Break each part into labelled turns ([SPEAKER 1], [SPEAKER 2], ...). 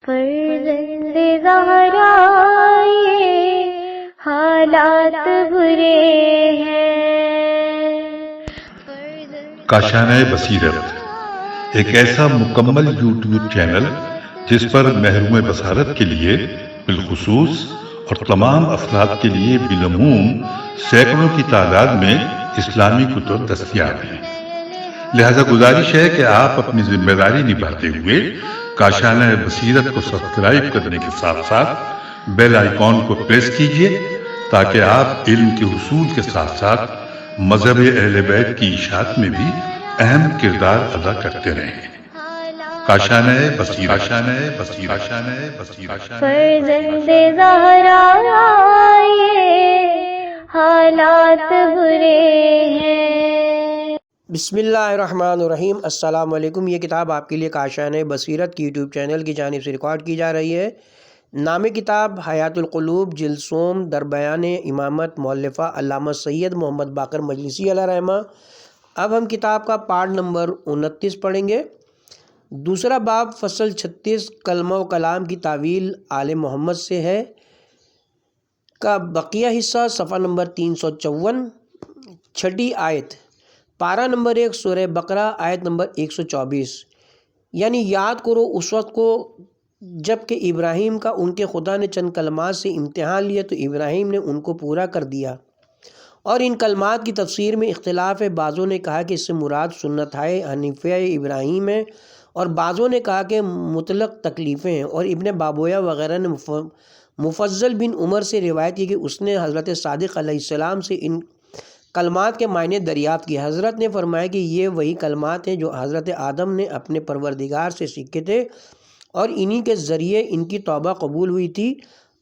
[SPEAKER 1] فرزند زہرا یہ حالات برے ہیں۔
[SPEAKER 2] کاشانہ بصیرت ایک ایسا مکمل یوٹیوب چینل جس پر محروم بصارت کے لیے بالخصوص اور تمام افراد کے لیے بالعموم سینکڑوں کی تعداد میں اسلامی کتب دستیاب ہیں۔ لہذا گزارش ہے کہ آپ اپنی ذمہ داری نبھاتے ہوئے کاشانہ بصیرت کو سبسکرائب کرنے کے ساتھ ساتھ بیل آئیکن کو پریس کیجئے تاکہ آپ علم کے حصول کے ساتھ ساتھ مذہب اہل بیت کی اشاعت میں بھی اہم کردار ادا کرتے رہیں۔ کاشانہ بصیرت۔
[SPEAKER 1] فرزند زہرا یہ حالات برے ہیں۔
[SPEAKER 3] بسم اللہ الرحمن الرحیم۔ السلام علیکم۔ یہ کتاب آپ کے لیے کاشانہ بصیرت کی یوٹیوب چینل کی جانب سے ریکارڈ کی جا رہی ہے۔ نام کتاب حیات القلوب، جلد سوم، در بیان امامت، مؤلفہ علامہ سید محمد باقر مجلسی علیہ رحمہ۔ اب ہم کتاب کا پارٹ نمبر 29 پڑھیں گے۔ دوسرا باب فصل 36 کلمہ و کلام کی تعویل آل محمد سے ہے کا بقیہ حصہ، صفحہ نمبر 354، چھٹی آیت، پارہ نمبر 1 سورہ بقرہ، آیت نمبر 124۔ یعنی یاد کرو اس وقت کو جب کہ ابراہیم کا ان کے خدا نے چند کلمات سے امتحان لیا تو ابراہیم نے ان کو پورا کر دیا، اور ان کلمات کی تفسیر میں اختلاف ہے۔ بعضوں نے کہا کہ اس سے مراد سنت حنیفیہ ابراہیم ہے، اور بعضوں نے کہا کہ مطلق تکلیفیں ہیں، اور ابن بابویہ وغیرہ نے مفضل بن عمر سے روایت کی کہ اس نے حضرت صادق علیہ السلام سے ان کلمات کے معنی دریافت کیے۔ حضرت نے فرمایا کہ یہ وہی کلمات ہیں جو حضرت آدم نے اپنے پروردگار سے سیکھے تھے، اور انہی کے ذریعے ان کی توبہ قبول ہوئی تھی۔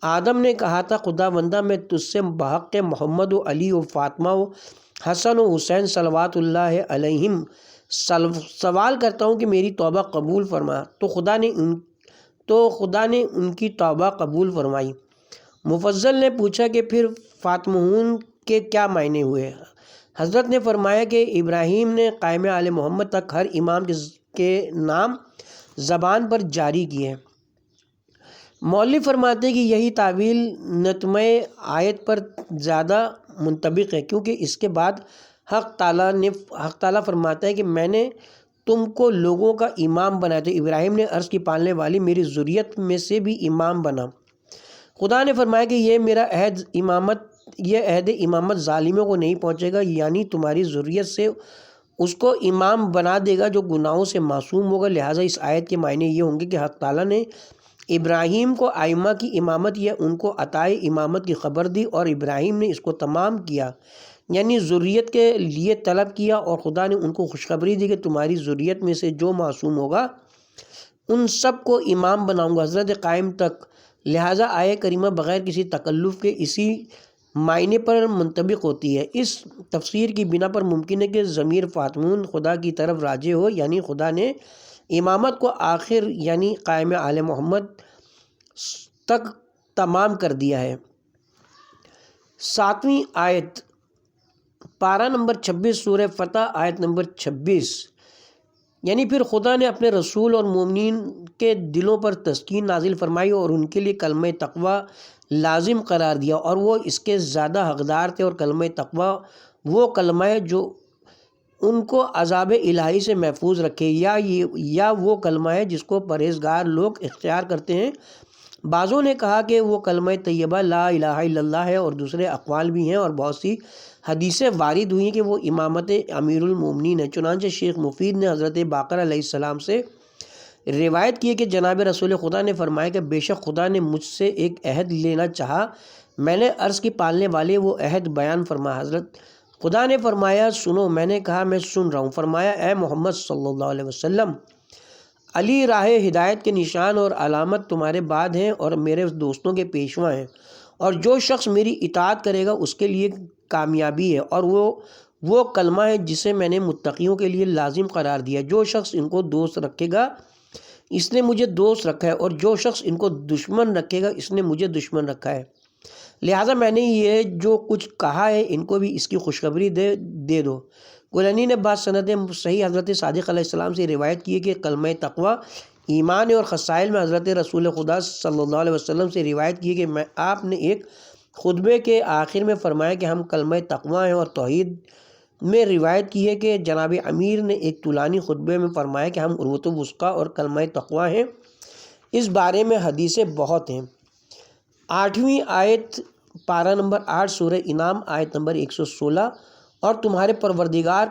[SPEAKER 3] آدم نے کہا تھا، خدا بندہ میں تجھ سے بحق محمد و علی و فاطمہ و حسن و حسین صلوات اللہ علیہم سوال کرتا ہوں کہ میری توبہ قبول فرما، تو خدا نے ان کی توبہ قبول فرمائی۔ مفضل نے پوچھا کہ پھر فاطمہون کے کیا معنی ہوئے؟ حضرت نے فرمایا کہ ابراہیم نے قائم آل محمد تک ہر امام کے نام زبان پر جاری کیے۔ مولف فرماتے ہیں کہ یہی تعویل نتمہ آیت پر زیادہ منطبق ہے، کیونکہ اس کے بعد حق تعالیٰ فرماتا ہے کہ میں نے تم کو لوگوں کا امام بنایا، تو ابراہیم نے عرش کی پالنے والی میری ذریت میں سے بھی امام بنا۔ خدا نے فرمایا کہ یہ عہد امامت ظالموں کو نہیں پہنچے گا، یعنی تمہاری ذریت سے اس کو امام بنا دے گا جو گناہوں سے معصوم ہوگا۔ لہٰذا اس آیت کے معنی یہ ہوں گے کہ حق تعالیٰ نے ابراہیم کو ائمہ کی امامت یا ان کو عطائے امامت کی خبر دی، اور ابراہیم نے اس کو تمام کیا، یعنی ذریت کے لیے طلب کیا، اور خدا نے ان کو خوشخبری دی کہ تمہاری ذریت میں سے جو معصوم ہوگا ان سب کو امام بناؤں گا، حضرت قائم تک۔ لہٰذا آیہ کریمہ بغیر کسی تکلف کے اسی معنی پر منطبق ہوتی ہے۔ اس تفسیر کی بنا پر ممکن ہے کہ ضمیر فاطمون خدا کی طرف راجع ہو، یعنی خدا نے امامت کو آخر یعنی قائم آل محمد تک تمام کر دیا ہے۔ 7ویں آیت، پارہ نمبر 26 سورہ فتح، آیت نمبر 26۔ یعنی پھر خدا نے اپنے رسول اور مومنین کے دلوں پر تسکین نازل فرمائی اور ان کے لیے کلمہ تقوی لازم قرار دیا، اور وہ اس کے زیادہ حقدار تھے، اور کلمہ تقوی وہ کلمہ ہے جو ان کو عذاب الہی سے محفوظ رکھے، یا وہ کلمہ ہے جس کو پرہیزگار لوگ اختیار کرتے ہیں۔ بعضوں نے کہا کہ وہ کلمہ طیبہ لا الہ الا اللہ ہے، اور دوسرے اقوال بھی ہیں، اور بہت سی حدیثیں وارد ہوئی ہیں کہ وہ امامت امیر المومنین ہے۔ چنانچہ شیخ مفید نے حضرت باقر علیہ السلام سے روایت کی ہے کہ جناب رسول خدا نے فرمایا کہ بے شک خدا نے مجھ سے ایک عہد لینا چاہا، میں نے عرض کی پالنے والے وہ عہد بیان فرما۔ حضرت خدا نے فرمایا سنو، میں نے کہا میں سن رہا ہوں۔ فرمایا اے محمد صلی اللہ علیہ وسلم، علی راہ ہدایت کے نشان اور علامت تمہارے بعد ہیں اور میرے دوستوں کے پیشوا ہیں، اور جو شخص میری اطاعت کرے گا اس کے لیے کامیابی ہے، اور وہ کلمہ ہے جسے میں نے متقیوں کے لیے لازم قرار دیا۔ جو شخص ان کو دوست رکھے گا اس نے مجھے دوست رکھا ہے، اور جو شخص ان کو دشمن رکھے گا اس نے مجھے دشمن رکھا ہے۔ لہٰذا میں نے یہ جو کچھ کہا ہے ان کو بھی اس کی خوشخبری دے دو۔ کلینی نے بعض سند صحیح حضرت صادق علیہ السلام سے روایت کی ہے کہ کلمہ تقوی ایمان اور خصائل میں حضرت رسول خدا صلی اللہ علیہ وسلم سے روایت کی کہ آپ نے ایک خطبے کے آخر میں فرمایا کہ ہم کلمہ تقویٰ ہیں، اور توحید میں روایت کی ہے کہ جناب امیر نے ایک طولانی خطبے میں فرمایا کہ ہم عروۃ الوثقیٰ اور کلمہ تقویٰ ہیں۔ اس بارے میں حدیثیں بہت ہیں۔ 8ویں آیت پارہ نمبر 8 سورہ انعام آیت نمبر 116، اور تمہارے پروردگار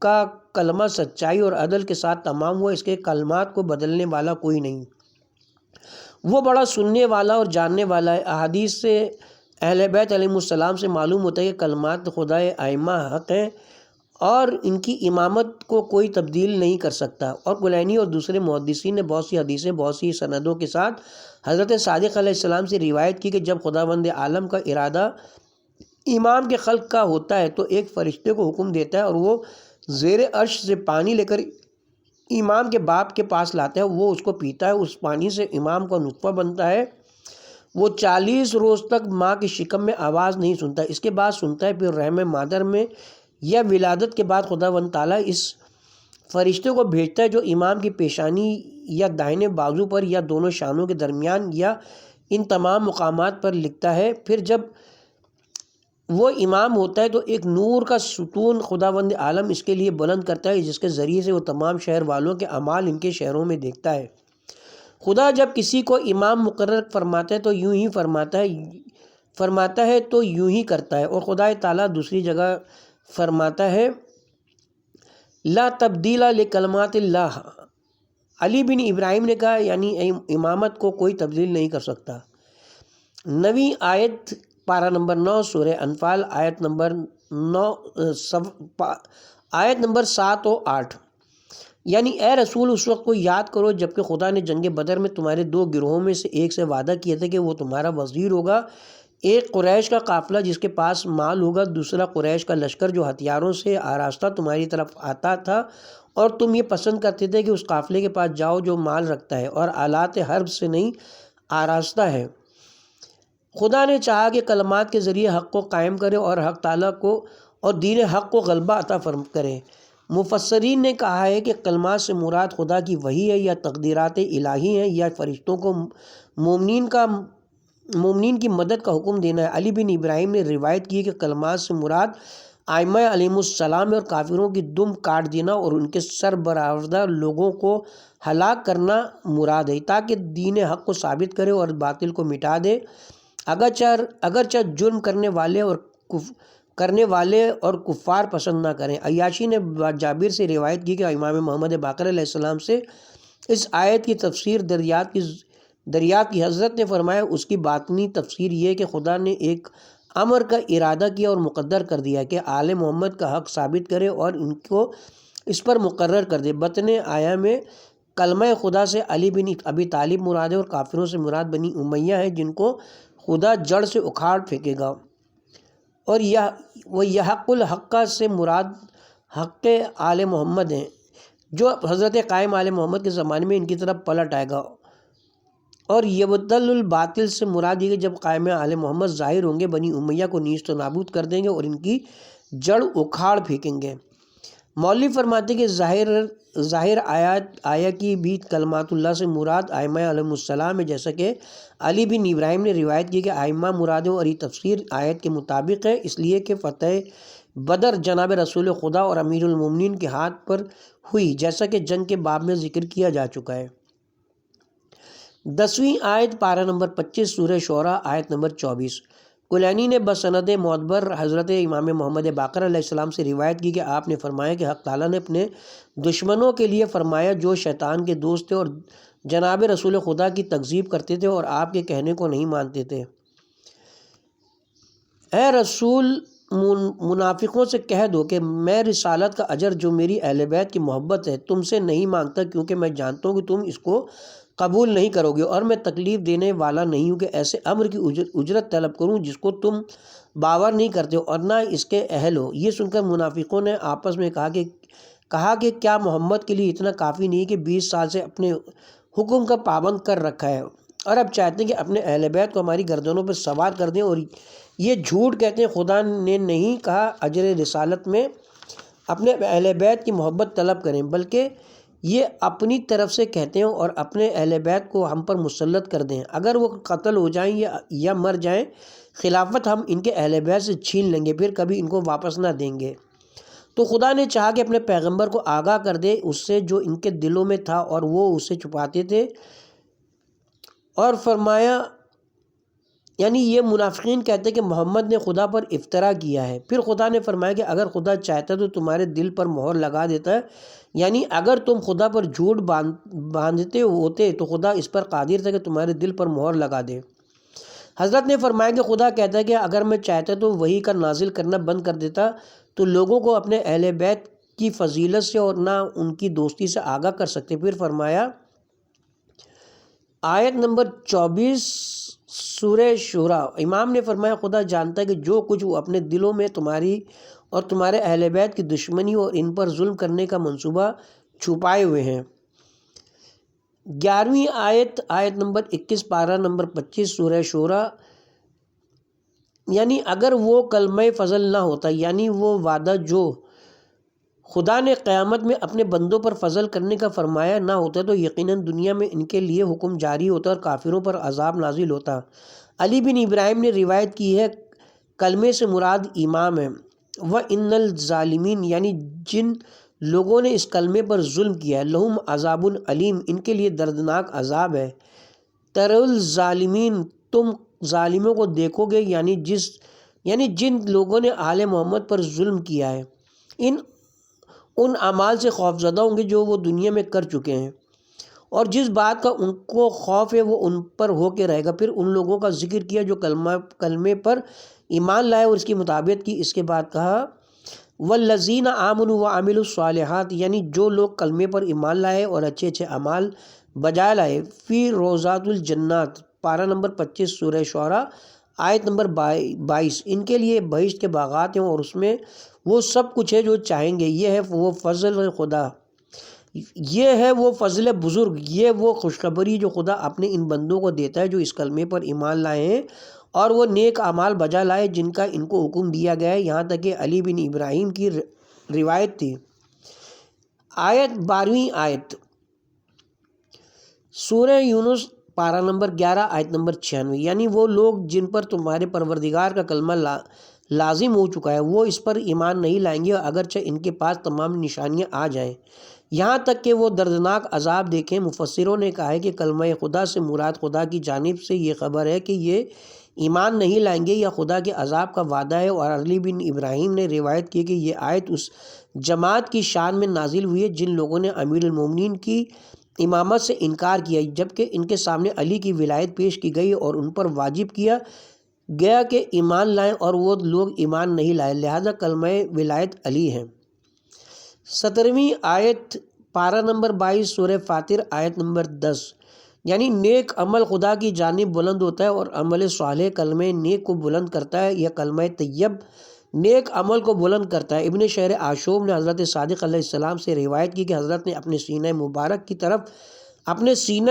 [SPEAKER 3] کا کلمہ سچائی اور عدل کے ساتھ تمام ہوا، اس کے کلمات کو بدلنے والا کوئی نہیں، وہ بڑا سننے والا اور جاننے والا ہے۔ احادیث سے اہل بیت علیہ السلام سے معلوم ہوتا ہے کہ کلمات خدا ائمہ حق ہیں اور ان کی امامت کو کوئی تبدیل نہیں کر سکتا۔ اور کلینی اور دوسرے محدثین نے بہت سی حدیثیں بہت سی سندوں کے ساتھ حضرت صادق علیہ السلام سے روایت کی کہ جب خداوند عالم کا ارادہ امام کے خلق کا ہوتا ہے تو ایک فرشتے کو حکم دیتا ہے اور وہ زیر عرش سے پانی لے کر امام کے باپ کے پاس لاتا ہے، وہ اس کو پیتا ہے، اس پانی سے امام کا نطفہ بنتا ہے، وہ 40 روز تک ماں کی شکم میں آواز نہیں سنتا، اس کے بعد سنتا ہے، پھر رحم مادر میں یا ولادت کے بعد خداوند تعالیٰ اس فرشتے کو بھیجتا ہے جو امام کی پیشانی یا دائنے بازو پر یا دونوں شانوں کے درمیان یا ان تمام مقامات پر لکھتا ہے۔ پھر جب وہ امام ہوتا ہے تو ایک نور کا ستون خداوند عالم اس کے لیے بلند کرتا ہے، جس کے ذریعے سے وہ تمام شہر والوں کے اعمال ان کے شہروں میں دیکھتا ہے۔ خدا جب کسی کو امام مقرر فرماتا ہے تو یوں ہی فرماتا ہے تو یوں ہی کرتا ہے، اور خدا تعالیٰ دوسری جگہ فرماتا ہے لا تبدیل لکلمات اللہ۔ علی بن ابراہیم نے کہا یعنی امامت کو کوئی تبدیل نہیں کر سکتا۔ 9ویں آیت پارہ نمبر 9 سورہ انفال آیت نمبر 7 و 8، یعنی اے رسول اس وقت کو یاد کرو جبکہ خدا نے جنگ بدر میں تمہارے 2 گروہوں میں سے ایک سے وعدہ کیا تھا کہ وہ تمہارا وزیر ہوگا، ایک قریش کا قافلہ جس کے پاس مال ہوگا، دوسرا قریش کا لشکر جو ہتھیاروں سے آراستہ تمہاری طرف آتا تھا، اور تم یہ پسند کرتے تھے کہ اس قافلے کے پاس جاؤ جو مال رکھتا ہے اور آلات حرب سے نہیں آراستہ ہے۔ خدا نے چاہا کہ کلمات کے ذریعے حق کو قائم کرے اور حق تعالیٰ کو اور دین حق کو غلبہ عطا کرے۔ مفسرین نے کہا ہے کہ کلمات سے مراد خدا کی وحی ہے یا تقدیرات الہی ہیں یا فرشتوں کو مومنین کی مدد کا حکم دینا ہے۔ علی بن ابراہیم نے روایت کی کہ کلمات سے مراد ائمہ علیہم السلام اور کافروں کی دم کاٹ دینا اور ان کے سربراہدہ لوگوں کو ہلاک کرنا مراد ہے، تاکہ دین حق کو ثابت کرے اور باطل کو مٹا دے، اگرچہ جرم کرنے والے اور کفار پسند نہ کریں۔ عیاشی نے جابر سے روایت کی کہ امام محمد باقر علیہ السلام سے اس آیت کی تفسیر دریافت کی۔ حضرت نے فرمایا اس کی باطنی تفسیر یہ کہ خدا نے ایک امر کا ارادہ کیا اور مقدر کر دیا کہ آل محمد کا حق ثابت کرے اور ان کو اس پر مقرر کر دے۔ بطن آیا میں کلمہ خدا سے علی بن ابی طالب مراد ہے اور کافروں سے مراد بنی امیہ ہے جن کو خدا جڑ سے اکھاڑ پھینکے گا، اور وہ یحق الحق سے مراد حق آل محمد ہیں جو حضرت قائم آل محمد کے زمانے میں ان کی طرف پلٹ آئے گا، اور یبدل الباطل سے مراد یہ کہ جب قائم آل محمد ظاہر ہوں گے بنی امیہ کو نیست و نابود کر دیں گے اور ان کی جڑ اکھاڑ پھینکیں گے۔ مولوی فرماتے کہ ظاہر آیا کی بھی کلمات اللہ سے مراد ائمہ علیہم السلام ہے، جیسا کہ علی بن ابراہیم نے روایت کی کہ ائمہ مراد ہیں، اور یہ تفسیر آیت کے مطابق ہے، اس لیے کہ فتح بدر جناب رسول خدا اور امیر المومنین کے ہاتھ پر ہوئی، جیسا کہ جنگ کے باب میں ذکر کیا جا چکا ہے۔ 10ویں آیت پارہ نمبر 25 سورہ شعراء آیت نمبر 24، کلینی نے بسند معتبر حضرت امام محمد باقر علیہ السلام سے روایت کی کہ آپ نے فرمایا کہ حق تعالیٰ نے اپنے دشمنوں کے لیے فرمایا جو شیطان کے دوست تھے اور جناب رسول خدا کی تکذیب کرتے تھے اور آپ کے کہنے کو نہیں مانتے تھے، اے رسول منافقوں سے کہہ دو کہ میں رسالت کا اجر جو میری اہل بیت کی محبت ہے تم سے نہیں مانگتا، کیونکہ میں جانتا ہوں کہ تم اس کو قبول نہیں کرو گے اور میں تکلیف دینے والا نہیں ہوں کہ ایسے امر کی اجرت طلب کروں جس کو تم باور نہیں کرتے ہو اور نہ اس کے اہل ہو۔ یہ سن کر منافقوں نے آپس میں کہا کہ کیا محمد کے لیے اتنا کافی نہیں کہ 20 سال سے اپنے حکم کا پابند کر رکھا ہے اور اب چاہتے ہیں کہ اپنے اہل بیت کو ہماری گردنوں پر سوار کر دیں، اور یہ جھوٹ کہتے ہیں خدا نے نہیں کہا اجر رسالت میں اپنے اہل بیت کی محبت طلب کریں، بلکہ یہ اپنی طرف سے کہتے ہیں اور اپنے اہل بیت کو ہم پر مسلط کر دیں، اگر وہ قتل ہو جائیں یا مر جائیں، خلافت ہم ان کے اہل بیت سے چھین لیں گے، پھر کبھی ان کو واپس نہ دیں گے۔ تو خدا نے چاہا کہ اپنے پیغمبر کو آگاہ کر دے اس سے جو ان کے دلوں میں تھا اور وہ اسے چھپاتے تھے، اور فرمایا یعنی یہ منافقین کہتے کہ محمد نے خدا پر افطرا کیا ہے۔ پھر خدا نے فرمایا کہ اگر خدا چاہتا تو تمہارے دل پر مہر لگا دیتا ہے، یعنی اگر تم خدا پر جھوٹ باندھتے ہوتے تو خدا اس پر قادر تھا کہ تمہارے دل پر مہر لگا دے۔ حضرت نے فرمایا کہ خدا کہتا ہے کہ اگر میں چاہتا تو وحی کا نازل کرنا بند کر دیتا تو لوگوں کو اپنے اہل بیت کی فضیلت سے اور نہ ان کی دوستی سے آگاہ کر سکتے۔ پھر فرمایا آیت نمبر 24 سورہ شورا، امام نے فرمایا خدا جانتا ہے کہ جو کچھ وہ اپنے دلوں میں تمہاری اور تمہارے اہل بیت کی دشمنی اور ان پر ظلم کرنے کا منصوبہ چھپائے ہوئے ہیں۔ 11ویں آیت نمبر 21 پارہ نمبر 25 سورہ شورا، یعنی اگر وہ کلمہ فضل نہ ہوتا، یعنی وہ وعدہ جو خدا نے قیامت میں اپنے بندوں پر فضل کرنے کا فرمایا نہ ہوتا تو یقیناً دنیا میں ان کے لیے حکم جاری ہوتا اور کافروں پر عذاب نازل ہوتا۔ علی بن ابراہیم نے روایت کی ہے، کلمے سے مراد ایمان ہے۔ وَإِنَّ الظَّالِمِينَ، یعنی جن لوگوں نے اس کلمے پر ظلم کیا ہے، لہم عذاب علیم، ان کے لیے دردناک عذاب ہے۔ تَرَوْا الظَّالِمِينَ، تم ظالموں کو دیکھو گے، یعنی جن لوگوں نے آل محمد پر ظلم کیا ہے، ان اعمال سے خوف زدہ ہوں گے جو وہ دنیا میں کر چکے ہیں، اور جس بات کا ان کو خوف ہے وہ ان پر ہو کے رہے گا۔ پھر ان لوگوں کا ذکر کیا جو کلمے پر ایمان لائے اور اس کی مطابقت کی۔ اس کے بعد کہا والذین آمنوا وعملوا الصالحات، یعنی جو لوگ کلمے پر ایمان لائے اور اچھے اچھے اعمال بجائے لائے، فی روضات الجنات، پارہ نمبر 25 سورہ شعراء آیت نمبر 22، ان کے لیے بہشت کے باغات ہیں اور اس میں وہ سب کچھ ہے جو چاہیں گے۔ یہ ہے وہ فضل خدا، یہ ہے وہ فضل بزرگ، یہ وہ خوشخبری جو خدا اپنے ان بندوں کو دیتا ہے جو اس کلمے پر ایمان لائے ہیں اور وہ نیک اعمال بجا لائے جن کا ان کو حکم دیا گیا ہے، یہاں تک کہ علی بن ابراہیم کی روایت تھی۔ 12ویں آیت سورہ یونس، پارہ نمبر 11 آیت نمبر 96، یعنی وہ لوگ جن پر تمہارے پروردگار کا کلمہ لازم ہو چکا ہے وہ اس پر ایمان نہیں لائیں گے اگرچہ ان کے پاس تمام نشانیاں آ جائیں، یہاں تک کہ وہ دردناک عذاب دیکھیں۔ مفسروں نے کہا ہے کہ کلمہ خدا سے مراد خدا کی جانب سے یہ خبر ہے کہ یہ ایمان نہیں لائیں گے یا خدا کے عذاب کا وعدہ ہے، اور علی بن ابراہیم نے روایت کی کہ یہ آیت اس جماعت کی شان میں نازل ہوئی ہے جن لوگوں نے امیر المومنین کی امامت سے انکار کیا، جبکہ ان کے سامنے علی کی ولایت پیش کی گئی اور ان پر واجب کیا گیا کہ ایمان لائیں، اور وہ لوگ ایمان نہیں لائے، لہذا کلمہ ولایت علی ہے۔ 17ویں آیت پارہ نمبر 22 سورہ فاطر آیت نمبر 10، یعنی نیک عمل خدا کی جانب بلند ہوتا ہے اور عمل صالح کلمہ نیک کو بلند کرتا ہے، یا کلمہ طیب نیک عمل کو بلند کرتا ہے۔ ابن شہر عاشوب نے حضرت صادق علیہ السلام سے روایت کی کہ حضرت نے اپنے سینہ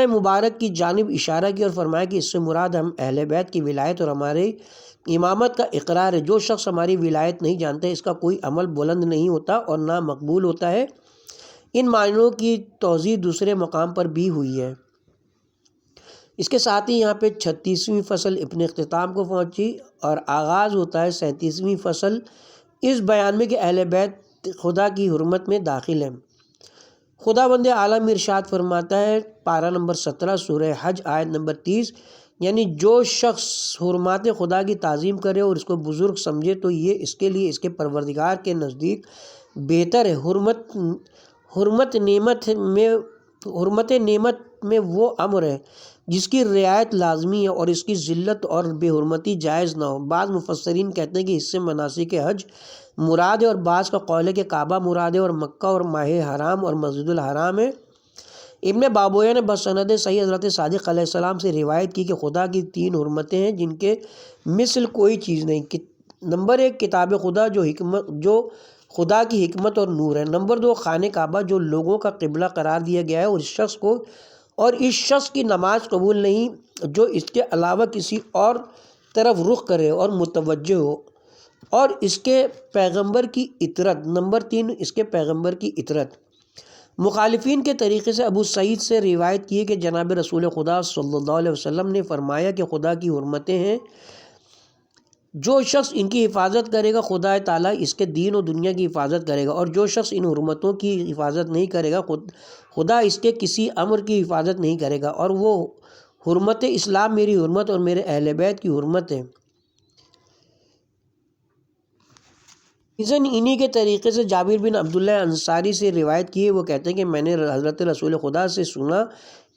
[SPEAKER 3] مبارک کی جانب اشارہ کیا اور فرمایا کہ اس سے مراد ہم اہل بیت کی ولایت اور ہمارے امامت کا اقرار ہے۔ جو شخص ہماری ولایت نہیں جانتا اس کا کوئی عمل بلند نہیں ہوتا اور نہ مقبول ہوتا ہے۔ ان معنوں کی توضیح دوسرے مقام پر بھی ہوئی ہے۔ اس کے ساتھ ہی یہاں پہ 36ویں فصل اپنے اختتام کو پہنچی اور آغاز ہوتا ہے 37ویں فصل اس بیان میں کہ اہل بیت خدا کی حرمت میں داخل ہیں۔ خدا بند عالم ارشاد فرماتا ہے، پارہ نمبر 17 سورہ حج آیت نمبر 30، یعنی جو شخص حرمات خدا کی تعظیم کرے اور اس کو بزرگ سمجھے تو یہ اس کے لیے اس کے پروردگار کے نزدیک بہتر ہے۔ حرمت نعمت میں وہ امر ہے جس کی رعایت لازمی ہے اور اس کی ذلت اور بے حرمتی جائز نہ ہو۔ بعض مفسرین کہتے ہیں کہ اس سے مناسک حج مراد ہے، اور بعض کا قول ہے کہ کعبہ مراد ہے اور مکہ اور ماہ حرام اور مسجد الحرام ہے۔ ابن بابویہ نے بسند صحیح حضرت صادق علیہ السلام سے روایت کی کہ خدا کی 3 حرمتیں ہیں جن کے مثل کوئی چیز نہیں۔ نمبر 1 کتاب خدا جو خدا کی حکمت اور نور ہے۔ نمبر 2 خانہ کعبہ جو لوگوں کا قبلہ قرار دیا گیا ہے اور اس شخص کی نماز قبول نہیں جو اس کے علاوہ کسی اور طرف رخ کرے اور متوجہ ہو، اور اس کے پیغمبر کی اطاعت۔ نمبر 3 اس کے پیغمبر کی اطاعت۔ مخالفین کے طریقے سے ابو سعید سے روایت کی ہے کہ جناب رسول خدا صلی اللہ علیہ وسلم نے فرمایا کہ خدا کی حرمتیں ہیں، جو شخص ان کی حفاظت کرے گا خدا تعالیٰ اس کے دین و دنیا کی حفاظت کرے گا، اور جو شخص ان حرمتوں کی حفاظت نہیں کرے گا خدا اس کے کسی امر کی حفاظت نہیں کرے گا، اور وہ حرمت اسلام میری حرمت اور میرے اہل بیت کی حرمت ہے۔ انہی کے طریقے سے جابر بن عبداللہ انصاری سے روایت کی ہے، وہ کہتے ہیں کہ میں نے حضرت رسول خدا سے سنا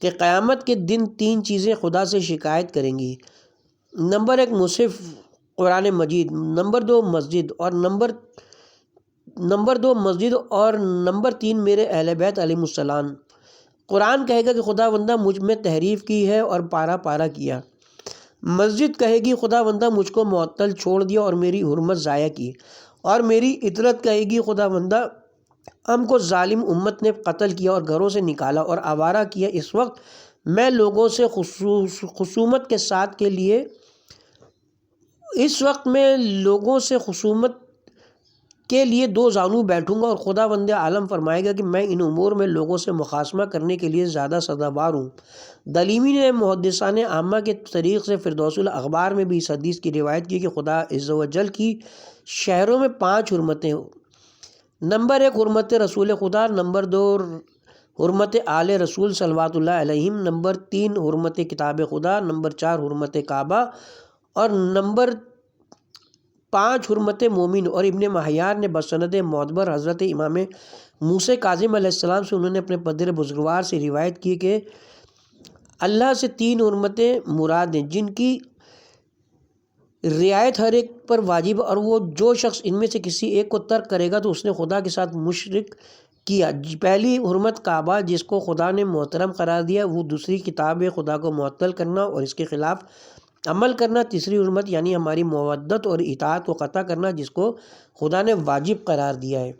[SPEAKER 3] کہ قیامت کے دن 3 چیزیں خدا سے شکایت کریں گی۔ نمبر 1 مصحف قرآن مجید، نمبر 2 مسجد، اور نمبر 3 میرے اہل بیت علیہ السلام۔ قرآن کہے گا کہ خدا بندہ مجھ میں تحریف کی ہے اور پارا پارا کیا۔ مسجد کہے گی خدا بندہ مجھ کو معطل چھوڑ دیا اور میری حرمت ضائع کی۔ اور میری اطرت کہے گی خدا بندہ ہم کو ظالم امت نے قتل کیا اور گھروں سے نکالا اور آوارہ کیا۔ اس وقت میں لوگوں سے خصومت کے لیے 2 زانو بیٹھوں گا، اور خدا بند عالم فرمائے گا کہ میں ان امور میں لوگوں سے مخاصمہ کرنے کے لیے زیادہ سزاوار ہوں۔ دلیمی نے محدثان عامہ کے طریق سے فردوس الاخبار میں بھی اس حدیث کی روایت کی کہ خدا عز و جل کی شہروں میں 5 حرمتیں، نمبر 1 حرمت رسول خدا، نمبر 2 حرمت آل رسول صلوات اللہ علیہم، نمبر 3 حرمت کتاب خدا، نمبر 4 حرمت کعبہ، اور نمبر 5 حرمت مومن۔ اور ابن مہیار نے بسند معتبر حضرت امام موسیٰ کاظم علیہ السلام سے انہوں نے اپنے پدر بزرگوار سے روایت کی کہ اللہ سے 3 حرمتیں مراد ہیں جن کی رعایت ہر ایک پر واجب، اور وہ جو شخص ان میں سے کسی ایک کو ترک کرے گا تو اس نے خدا کے ساتھ مشرک کیا۔ پہلی حرمت کعبہ جس کو خدا نے محترم قرار دیا، وہ دوسری کتاب خدا کو معطل کرنا اور اس کے خلاف عمل کرنا، تیسری حرمت یعنی ہماری مودت اور اطاعت کو قطع کرنا جس کو خدا نے واجب قرار دیا ہے۔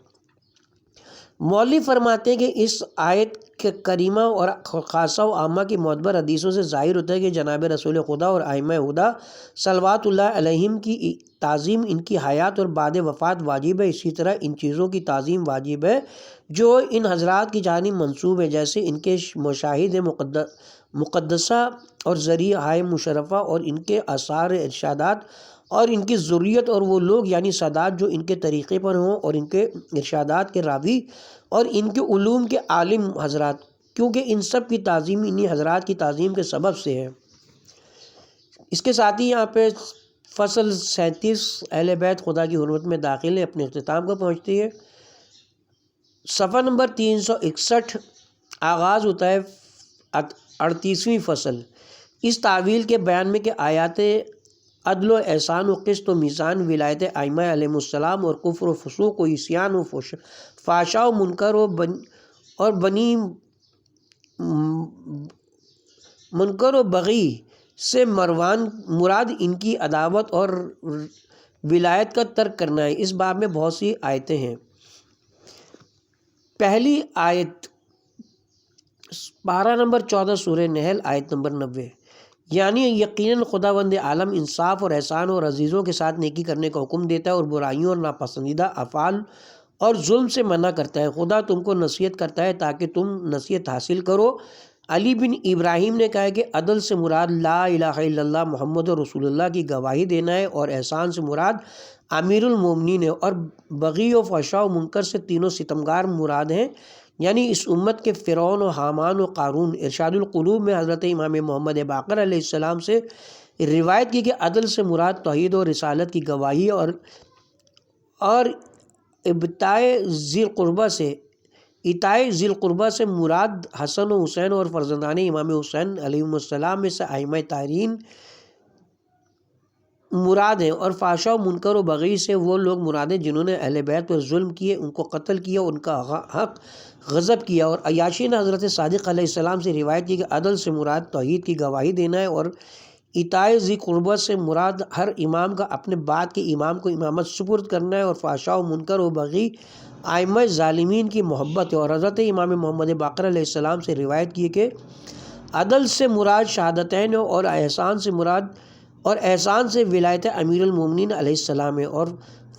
[SPEAKER 3] مولوی فرماتے ہیں کہ اس آیت کے کریمہ اور خاصہ و عامہ کی معتبر حدیثوں سے ظاہر ہوتا ہے کہ جناب رسول خدا اور ائمہ ہدیٰ صلوات اللہ علیہم کی تعظیم ان کی حیات اور بعد وفات واجب ہے۔ اسی طرح ان چیزوں کی تعظیم واجب ہے جو ان حضرات کی جانب منسوب ہے، جیسے ان کے مشاہد مقدسہ اور ذریعہ مشرفہ اور ان کے آثار ارشادات اور ان کی ذریت اور وہ لوگ یعنی سادات جو ان کے طریقے پر ہوں اور ان کے ارشادات کے راوی اور ان کے علوم کے عالم حضرات، کیونکہ ان سب کی تعظیم انہی حضرات کی تعظیم کے سبب سے ہے۔ اس کے ساتھ ہی یہاں پہ فصل 37 اہل بیت خدا کی حرمت میں داخل ہے اپنے اختتام کو پہنچتی ہے۔ صفحہ نمبر 361 آغاز ہوتا ہے 38ویں فصل اس تعویل کے بیان میں کہ آیات عدل و احسان و قسط و میزان، ولایت ائمہ علیہ السلام اور کفر و فسوق و عصیان و فحشاء و منکر و بغی سے مراد ان کی عداوت اور ولایت کا ترک کرنا ہے۔ اس باب میں بہت سی آیتیں ہیں۔ پہلی آیت پارہ نمبر 14 سورہ نحل آیت نمبر 90، یعنی یقیناً خداوند عالم انصاف اور احسان اور عزیزوں کے ساتھ نیکی کرنے کا حکم دیتا ہے اور برائیوں اور ناپسندیدہ افعال اور ظلم سے منع کرتا ہے۔ خدا تم کو نصیحت کرتا ہے تاکہ تم نصیحت حاصل کرو۔ علی بن ابراہیم نے کہا ہے کہ عدل سے مراد لا الہ الا اللہ محمد رسول اللہ کی گواہی دینا ہے، اور احسان سے مراد امیر المومنین ہے، اور بغی و فحشاء و منکر سے تینوں ستمگار مراد ہیں، یعنی اس امت کے فرعون و حامان و قارون۔ ارشاد القلوب میں حضرت امام محمد باقر علیہ السلام سے روایت کی کہ عدل سے مراد توحید و رسالت کی گواہی اور ابتائے ذی القربہ سے مراد حسن و حسین اور فرزندان امام حسین علیہ السلام میں سے ائمہ طاہرین مراد ہیں، اور فحشاء و منکر و بغی سے وہ لوگ مراد ہیں جنہوں نے اہل بیت پر ظلم کیے، ان کو قتل کیا، ان کا حق غضب کیا۔ اور عیاشی نے حضرت صادق علیہ السلام سے روایت کی کہ عدل سے مراد توحید کی گواہی دینا ہے، اور اطاعت ذی قربہ سے مراد ہر امام کا اپنے بعد کے امام کو امامت سپرد کرنا ہے، اور فحشاء و منکر و بغی ائمہ ظالمین کی محبت ہے۔ اور حضرت امام محمد باقر علیہ السلام سے روایت کی کہ عدل سے مراد شہادتین اور احسان سے ولایت امیر المومنین علیہ السلام ہے، اور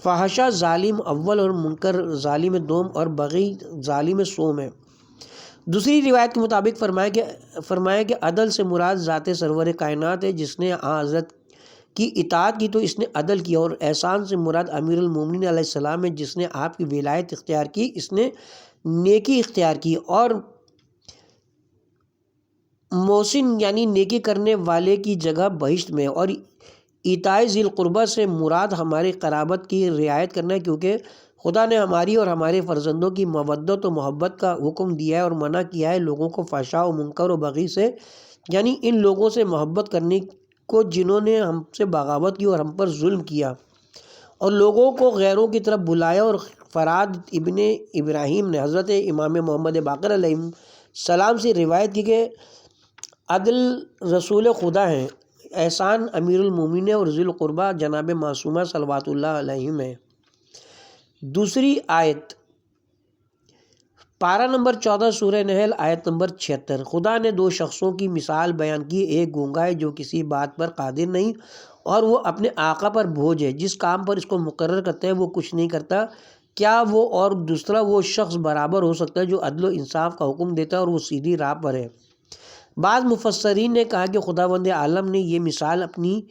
[SPEAKER 3] فحشاء ظالم اول اور منکر ظالم دوم اور بغی ظالم سوم ہے۔ دوسری روایت کے مطابق فرمایا کہ عدل سے مراد ذات سرور کائنات ہے، جس نے حضرت کی اطاعت کی تو اس نے عدل کیا، اور احسان سے مراد امیر المومنین علیہ السلام ہے، جس نے آپ کی ولایت اختیار کی، اس نے نیکی اختیار کی، اور محسن یعنی نیکی کرنے والے کی جگہ بہشت میں، اور ایتاء ذی القربہ سے مراد ہمارے قرابت کی رعایت کرنا ہے، کیونکہ خدا نے ہماری اور ہمارے فرزندوں کی مودت و محبت کا حکم دیا ہے اور منع کیا ہے لوگوں کو فحشاء و منکر و بغی سے، یعنی ان لوگوں سے محبت کرنے کو جنہوں نے ہم سے بغاوت کی اور ہم پر ظلم کیا اور لوگوں کو غیروں کی طرف بلایا۔ اور فراد ابن ابراہیم نے حضرت امام محمد باقر علیہ السلام سے روایت کی کہ عدل رسول خدا ہیں، احسان امیر المومنین اور ذی القربہ جناب معصومہ صلوات اللہ علیہم ہے۔ دوسری آیت پارہ نمبر 14 سورہ نحل آیت نمبر 76، خدا نے دو شخصوں کی مثال بیان کی، ایک گونگا ہے جو کسی بات پر قادر نہیں اور وہ اپنے آقا پر بوجھ ہے، جس کام پر اس کو مقرر کرتا ہے وہ کچھ نہیں کرتا، کیا وہ اور دوسرا وہ شخص برابر ہو سکتا ہے جو عدل و انصاف کا حکم دیتا ہے اور وہ سیدھی راہ پر ہے؟ بعض مفسرین نے کہا کہ خداوند عالم نے یہ مثال اپنی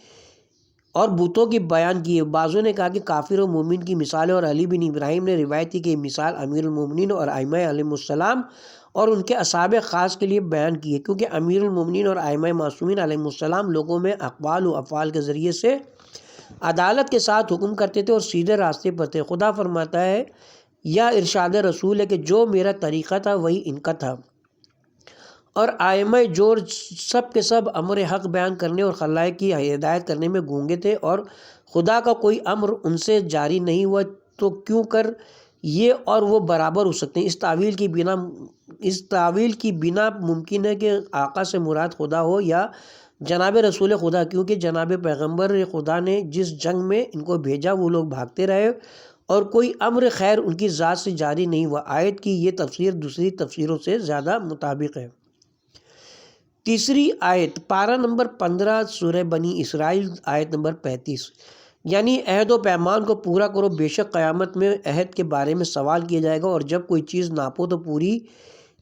[SPEAKER 3] اور بتوں کی بیان کی ہے، بعضوں نے کہا کہ کافر و مومن کی مثال ہے، اور علی بن ابراہیم نے روایت کی کہ یہ مثال امیر المومنین اور ائمہ علیہم السلام اور ان کے اصحاب خاص کے لیے بیان کی ہے، کیونکہ امیر المومنین اور ائمہ معصومین علیہم السلام لوگوں میں اقوال و افعال کے ذریعے سے عدالت کے ساتھ حکم کرتے تھے اور سیدھے راستے پر تھے۔ خدا فرماتا ہے یا ارشاد رسول ہے کہ جو میرا طریقہ تھا وہی ان کا تھا، اور ائمہ جور سب کے سب امر حق بیان کرنے اور خلائق کی ہدایت کرنے میں گونگے تھے، اور خدا کا کوئی امر ان سے جاری نہیں ہوا، تو کیوں کر یہ اور وہ برابر ہو سکتے ہیں؟ اس تعویل کی بنا ممکن ہے کہ آقا سے مراد خدا ہو یا جناب رسول خدا، کیونکہ جناب پیغمبر خدا نے جس جنگ میں ان کو بھیجا وہ لوگ بھاگتے رہے اور کوئی امر خیر ان کی ذات سے جاری نہیں ہوا۔ آیت کی یہ تفسیر دوسری تفسیروں سے زیادہ مطابق ہے۔ تیسری آیت پارہ نمبر 15 سورہ بنی اسرائیل آیت نمبر 35، یعنی عہد و پیمان کو پورا کرو، بے شک قیامت میں عہد کے بارے میں سوال کیا جائے گا، اور جب کوئی چیز ناپو تو پوری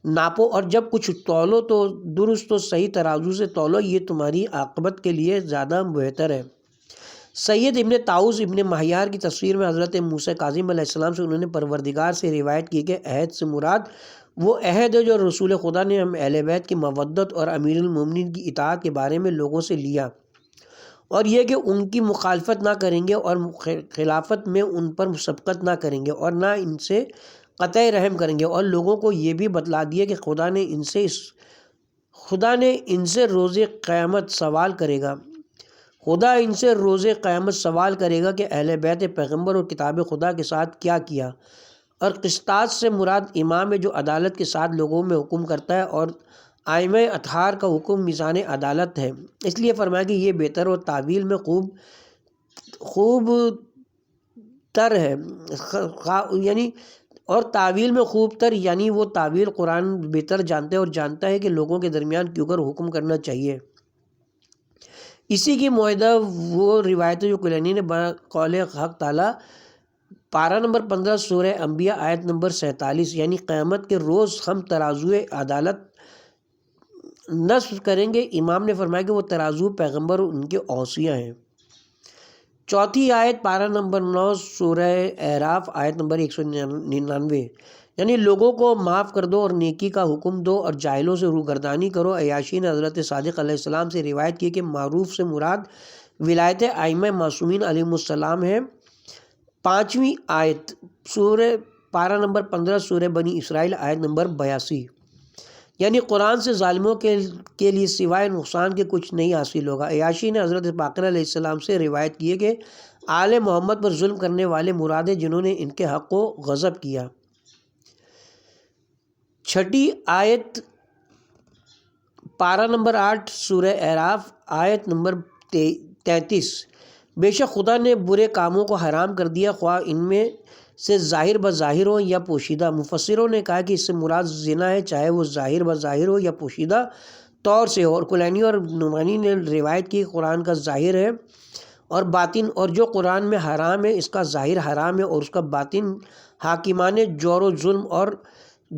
[SPEAKER 3] ناپو، اور جب کچھ تولو تو درست و صحیح ترازو سے تولو، یہ تمہاری عاقبت کے لیے زیادہ بہتر ہے۔ سید ابن طاؤس ابن مہیار کی تفسیر میں حضرت موسیٰ کاظم علیہ السلام سے انہوں نے پروردگار سے روایت کی کہ عہد سے مراد وہ عہد ہے جو رسول خدا نے ہم اہل بیت کی مودت اور امیر المومنین کی اطاعت کے بارے میں لوگوں سے لیا، اور یہ کہ ان کی مخالفت نہ کریں گے اور خلافت میں ان پر سبقت نہ کریں گے اور نہ ان سے قطع رحم کریں گے، اور لوگوں کو یہ بھی بتلا دیا کہ خدا نے ان سے روز قیامت سوال کرے گا۔ خدا ان سے روز قیامت سوال کرے گا کہ اہل بیت پیغمبر اور کتاب خدا کے ساتھ کیا کیا، اور قسطاس سے مراد امام ہے جو عدالت کے ساتھ لوگوں میں حکم کرتا ہے، اور ائمہ اطہار کا حکم میزان عدالت ہے، اس لیے فرمایا کہ یہ بہتر اور تعویل میں خوب تر ہے، یعنی وہ تعویل قرآن بہتر جانتا ہے اور جانتا ہے کہ لوگوں کے درمیان کیوں کر حکم کرنا چاہیے۔ اسی کی معاہدہ وہ روایت جو کلینی نے قول حق تعالیٰ پارہ نمبر 15 سورہ انبیاء آیت نمبر 47، یعنی قیامت کے روز ہم ترازوئے عدالت نصب کریں گے۔ امام نے فرمایا کہ وہ ترازو پیغمبر اور ان کے اوصیاء ہیں۔ چوتھی آیت پارہ نمبر 9 سورہ اعراف آیت نمبر 199، یعنی لوگوں کو معاف کر دو اور نیکی کا حکم دو اور جاہلوں سے روگردانی کرو۔ عیاشی نے حضرت صادق علیہ السلام سے روایت کی کہ معروف سے مراد ولایت ائمہ معصومین علیہم السلام ہے۔ پانچویں آیت پارہ نمبر 15 سورہ بنی اسرائیل آیت نمبر 82، یعنی قرآن سے ظالموں کے لیے سوائے نقصان کے کچھ نہیں حاصل ہوگا۔ عیاشی نے حضرت باقر علیہ السلام سے روایت کی ہے کہ آل محمد پر ظلم کرنے والے مراد ہیں جنہوں نے ان کے حق کو غصب کیا۔ چھٹی آیت پارہ نمبر 8 سورہ اعراف آیت نمبر 33، بے شک خدا نے برے کاموں کو حرام کر دیا، خواہ ان میں سے ظاہر بظاہر ہو یا پوشیدہ۔ مفسروں نے کہا کہ اس سے مراد زنا ہے، چاہے وہ ظاہر بظاہر ہو یا پوشیدہ طور سے ہو، اور کلینی اور نعمانی نے روایت کی قرآن کا ظاہر ہے اور باطن، اور جو قرآن میں حرام ہے اس کا ظاہر حرام ہے اور اس کا باطن حاکمان جور و ظلم اور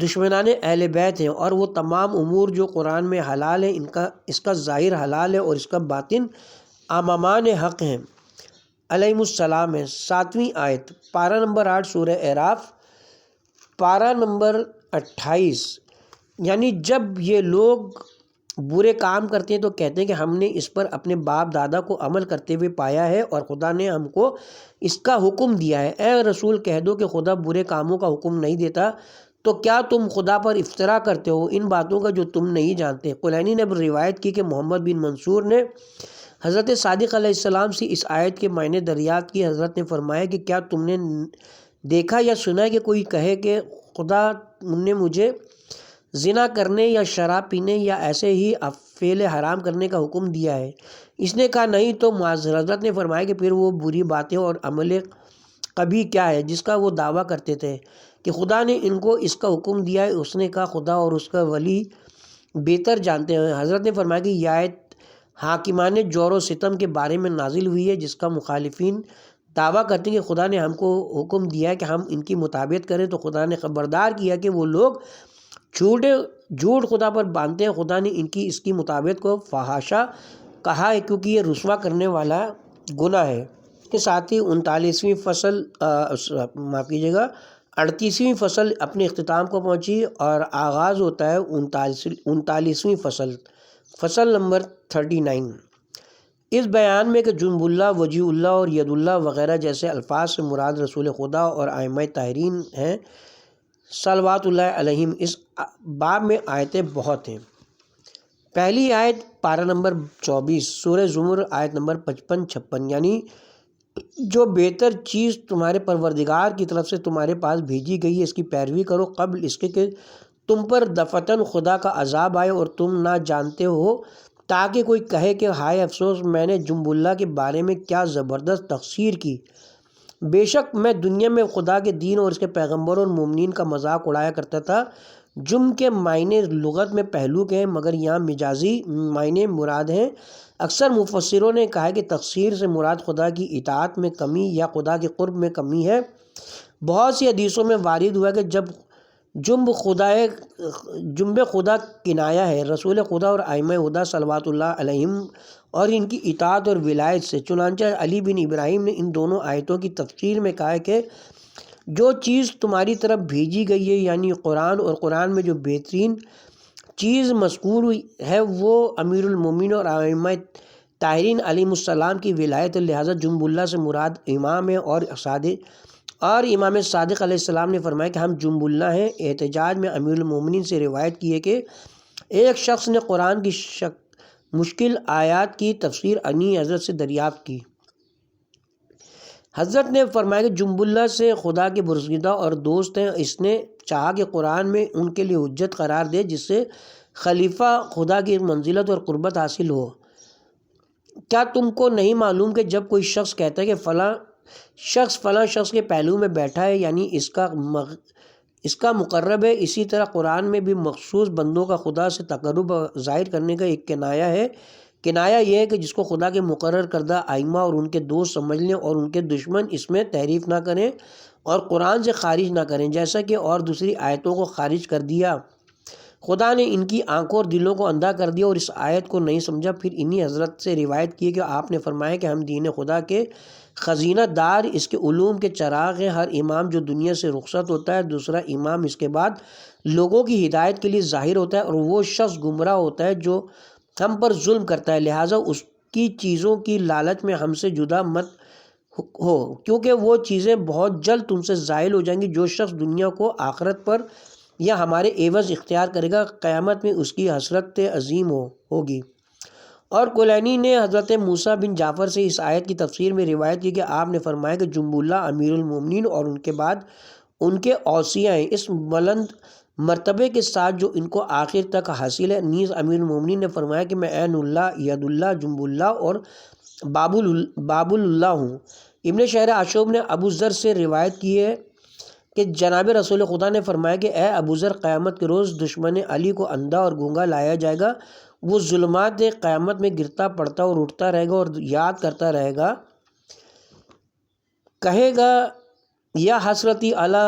[SPEAKER 3] دشمنان اہل بیت ہیں، اور وہ تمام امور جو قرآن میں حلال ہیں اس کا ظاہر حلال ہے اور اس کا باطن امامان حق ہیں علیہم السلام ہے۔ 7ویں آیت، پارہ نمبر 8 سورہ اعراف، پارہ نمبر 28۔ یعنی جب یہ لوگ برے کام کرتے ہیں تو کہتے ہیں کہ ہم نے اس پر اپنے باپ دادا کو عمل کرتے ہوئے پایا ہے اور خدا نے ہم کو اس کا حکم دیا ہے۔ اے رسول کہہ دو کہ خدا برے کاموں کا حکم نہیں دیتا، تو کیا تم خدا پر افترا کرتے ہو ان باتوں کا جو تم نہیں جانتے۔ کلینی نے روایت کی کہ محمد بن منصور نے حضرت صادق علیہ السلام سے اس آیت کے معنی دریافت کی۔ حضرت نے فرمایا کہ کیا تم نے دیکھا یا سنا ہے کہ کوئی کہے کہ خدا نے مجھے زنا کرنے یا شراب پینے یا ایسے ہی فعل حرام کرنے کا حکم دیا ہے؟ اس نے کہا نہیں، تو حضرت نے فرمایا کہ پھر وہ بری باتیں اور عمل قبیح کیا ہے جس کا وہ دعویٰ کرتے تھے کہ خدا نے ان کو اس کا حکم دیا ہے؟ اس نے کہا خدا اور اس کا ولی بہتر جانتے ہیں۔ حضرت نے فرمایا کہ یہ آیت حاکمان جور و ستم کے بارے میں نازل ہوئی ہے جس کا مخالفین دعویٰ کرتے ہیں کہ خدا نے ہم کو حکم دیا ہے کہ ہم ان کی مطابقت کریں، تو خدا نے خبردار کیا کہ وہ لوگ جھوٹ خدا پر باندھتے ہیں۔ خدا نے ان کی اس کی مطابقت کو فحاشا کہا ہے کیونکہ یہ رسوا کرنے والا گناہ ہے۔ کے ساتھ ہی 39ویں فصل معاف کیجیے گا 38ویں فصل اپنے اختتام کو پہنچی اور آغاز ہوتا ہے 39ویں فصل نمبر 39۔ اس بیان میں کہ جنب اللہ، وجیہ اللہ اور ید اللہ وغیرہ جیسے الفاظ سے مراد رسول خدا اور ائمہ طاہرین ہیں صلوات اللہ علیہم۔ اس باب میں آیتیں بہت ہیں۔ پہلی آیت پارہ نمبر 24 سورہ زمر آیت نمبر 55-56، یعنی جو بہتر چیز تمہارے پروردگار کی طرف سے تمہارے پاس بھیجی گئی ہے اس کی پیروی کرو قبل اس کے کہ تم پر دفتن خدا کا عذاب آئے اور تم نہ جانتے ہو، تاکہ کوئی کہے کہ ہائے افسوس میں نے جنب اللہ کے بارے میں کیا زبردست تقصیر کی۔ بے شک میں دنیا میں خدا کے دین اور اس کے پیغمبر اور مومنین کا مذاق اڑایا کرتا تھا۔ جم کے معنی لغت میں پہلو کے ہیں مگر یہاں مجازی معنی مراد ہیں۔ اکثر مفسروں نے کہا ہے کہ تقصیر سے مراد خدا کی اطاعت میں کمی یا خدا کے قرب میں کمی ہے۔ بہت سی حدیثوں میں وارد ہوا ہے کہ جنب خدا کنایہ ہے رسول خدا اور ائمہ خدا صلوات اللہ علیہم اور ان کی اطاعت اور ولایت سے۔ چنانچہ علی بن ابراہیم نے ان دونوں آیتوں کی تفسیر میں کہا ہے کہ جو چیز تمہاری طرف بھیجی گئی ہے یعنی قرآن، اور قرآن میں جو بہترین چیز مذکور ہے وہ امیر المومنین اور ائمہ طاہرین علیہم السلام کی ولایت، لہٰذا جنب اللہ سے مراد امام ہے اور امام صادق علیہ السلام نے فرمایا کہ ہم جنب اللہ ہیں۔ احتجاج میں امیر المومنین سے روایت کی ہے کہ ایک شخص نے قرآن کی مشکل آیات کی تفسیر انی حضرت سے دریافت کی۔ حضرت نے فرمایا کہ جنب اللہ سے خدا کے برگزیدہ اور دوست ہیں۔ اس نے چاہا کہ قرآن میں ان کے لیے حجت قرار دے جس سے خلیفہ خدا کی منزلت اور قربت حاصل ہو۔ کیا تم کو نہیں معلوم کہ جب کوئی شخص کہتا ہے کہ فلاں شخص کے پہلو میں بیٹھا ہے یعنی اس کا مقرب ہے، اسی طرح قرآن میں بھی مخصوص بندوں کا خدا سے تقرب ظاہر کرنے کا ایک کنایہ ہے۔ کنایہ یہ ہے کہ جس کو خدا کے مقرر کردہ ائمہ اور ان کے دوست سمجھ لیں اور ان کے دشمن اس میں تحریف نہ کریں اور قرآن سے خارج نہ کریں، جیسا کہ اور دوسری آیتوں کو خارج کر دیا۔ خدا نے ان کی آنکھوں اور دلوں کو اندھا کر دیا اور اس آیت کو نہیں سمجھا۔ پھر انہی حضرت سے روایت کی کہ آپ نے فرمایا کہ ہم دین خدا کے خزینہ دار، اس کے علوم کے چراغ ہیں۔ ہر امام جو دنیا سے رخصت ہوتا ہے دوسرا امام اس کے بعد لوگوں کی ہدایت کے لیے ظاہر ہوتا ہے، اور وہ شخص گمراہ ہوتا ہے جو ہم پر ظلم کرتا ہے، لہٰذا اس کی چیزوں کی لالچ میں ہم سے جدا مت ہو کیونکہ وہ چیزیں بہت جلد تم سے زائل ہو جائیں گی۔ جو شخص دنیا کو آخرت پر یا ہمارے عوض اختیار کرے گا قیامت میں اس کی حسرت عظیم ہوگی۔ اور کلینی نے حضرت موسیٰ بن جعفر سے اس آیت کی تفسیر میں روایت کی کہ آپ نے فرمایا کہ جنب اللہ امیر المومنین اور ان کے بعد ان کے اوصیاء ہیں اس بلند مرتبے کے ساتھ جو ان کو آخر تک حاصل ہے۔ نیز امیر المومنین نے فرمایا کہ میں عین اللہ، ید اللہ، جنب اللہ اور باب اللہ ہوں۔ ابن شہر عاشوب نے ابو ذر سے روایت کی ہے کہ جناب رسول خدا نے فرمایا کہ اے ابو ذر، قیامت کے روز دشمن علی کو اندھا اور گونگا لایا جائے گا، وہ ظلمات قیامت میں گرتا پڑتا اور اٹھتا رہے گا اور یاد کرتا رہے گا، کہے گا یا حسرتی علی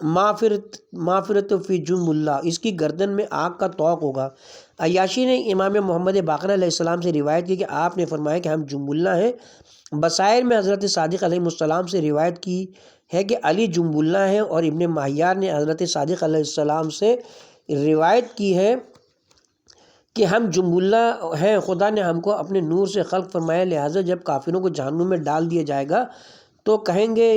[SPEAKER 3] معافرت فی جم اللہ، اس کی گردن میں آگ کا طوق ہوگا۔ عیاشی نے امام محمد باقر علیہ السلام سے روایت کی کہ آپ نے فرمایا کہ ہم جم اللہ ہیں۔ بصائر میں حضرت صادق علیہ السلام سے روایت کی ہے کہ علی جم اللہ ہیں، اور ابن ماہیار نے حضرت صادق علیہ السلام سے روایت کی ہے کہ ہم جم اللہ ہیں، خدا نے ہم کو اپنے نور سے خلق فرمایا، لہٰذا جب کافروں کو جہنم میں ڈال دیا جائے گا تو کہیں گے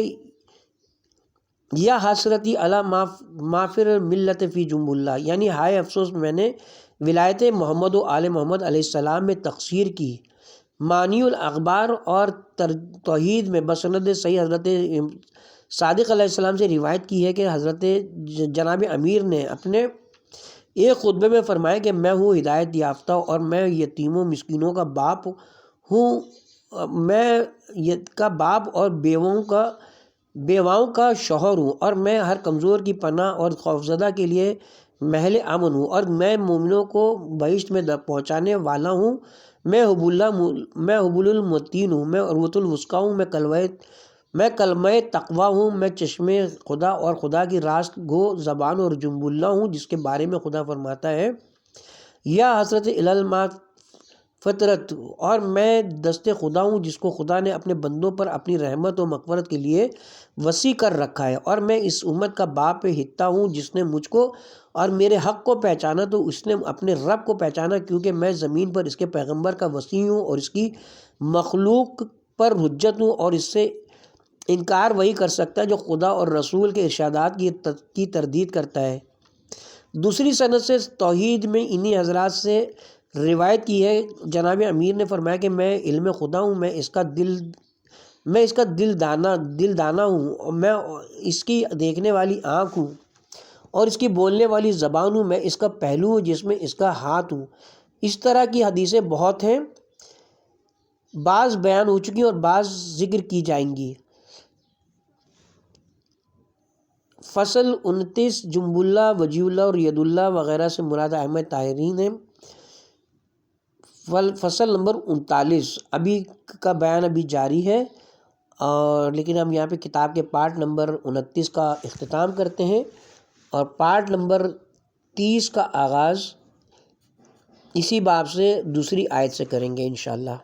[SPEAKER 3] یا حسرتی علی مافر ملت فی جم اللہ، یعنی ہائے افسوس میں نے ولایت محمد و آل محمد علیہ السلام میں تقصیر کی۔ معنی الاخبار اور توحید میں بسند صحیح حضرت صادق علیہ السلام سے روایت کی ہے کہ حضرت جناب امیر نے اپنے ایک خطبے میں فرمایا کہ میں ہوں ہدایت یافتہ اور میں یتیموں مسکینوں کا باپ ہوں، میں کا باپ اور بیواؤں کا شوہر ہوں، اور میں ہر کمزور کی پناہ اور خوفزدہ کے لیے محل امن ہوں، اور میں مومنوں کو بہشت میں پہنچانے والا ہوں۔ میں حبل المتین ہوں، میں عروۃ الوثقیٰ ہوں، میں کلمہ تقویٰ ہوں، میں چشم خدا اور خدا کی راست گو زبان اور جنب اللہ ہوں، جس کے بارے میں خدا فرماتا ہے یا حسرت الالما فطرت، اور میں دست خدا ہوں جس کو خدا نے اپنے بندوں پر اپنی رحمت و مغفرت کے لیے وسیع کر رکھا ہے، اور میں اس امت کا باپ حتہ ہوں، جس نے مجھ کو اور میرے حق کو پہچانا تو اس نے اپنے رب کو پہچانا، کیونکہ میں زمین پر اس کے پیغمبر کا وسیع ہوں اور اس کی مخلوق پر حجت ہوں، اور اس سے انکار وہی کر سکتا ہے جو خدا اور رسول کے ارشادات کی تردید کرتا ہے۔ دوسری سند سے توحید میں انہی حضرات سے روایت کی ہے، جناب امیر نے فرمایا کہ میں علم خدا ہوں، میں اس کا دل دانا ہوں، اور میں اس کی دیکھنے والی آنکھ ہوں اور اس کی بولنے والی زبان ہوں، میں اس کا پہلو ہوں جس میں اس کا ہاتھ ہوں۔ اس طرح کی حدیثیں بہت ہیں، بعض بیان ہو چکی ہیں اور بعض ذکر کی جائیں گی۔ فصل 29 جنب اللہ، وجیہ اللہ اور ید اللہ وغیرہ سے مراد احمد طاہرین ہے۔ فصل نمبر 39 ابھی کا بیان ابھی جاری ہے، اور لیکن ہم یہاں پہ کتاب کے پارٹ نمبر 29 کا اختتام کرتے ہیں، اور پارٹ نمبر 30 کا آغاز اسی باب سے دوسری آیت سے کریں گے انشاءاللہ۔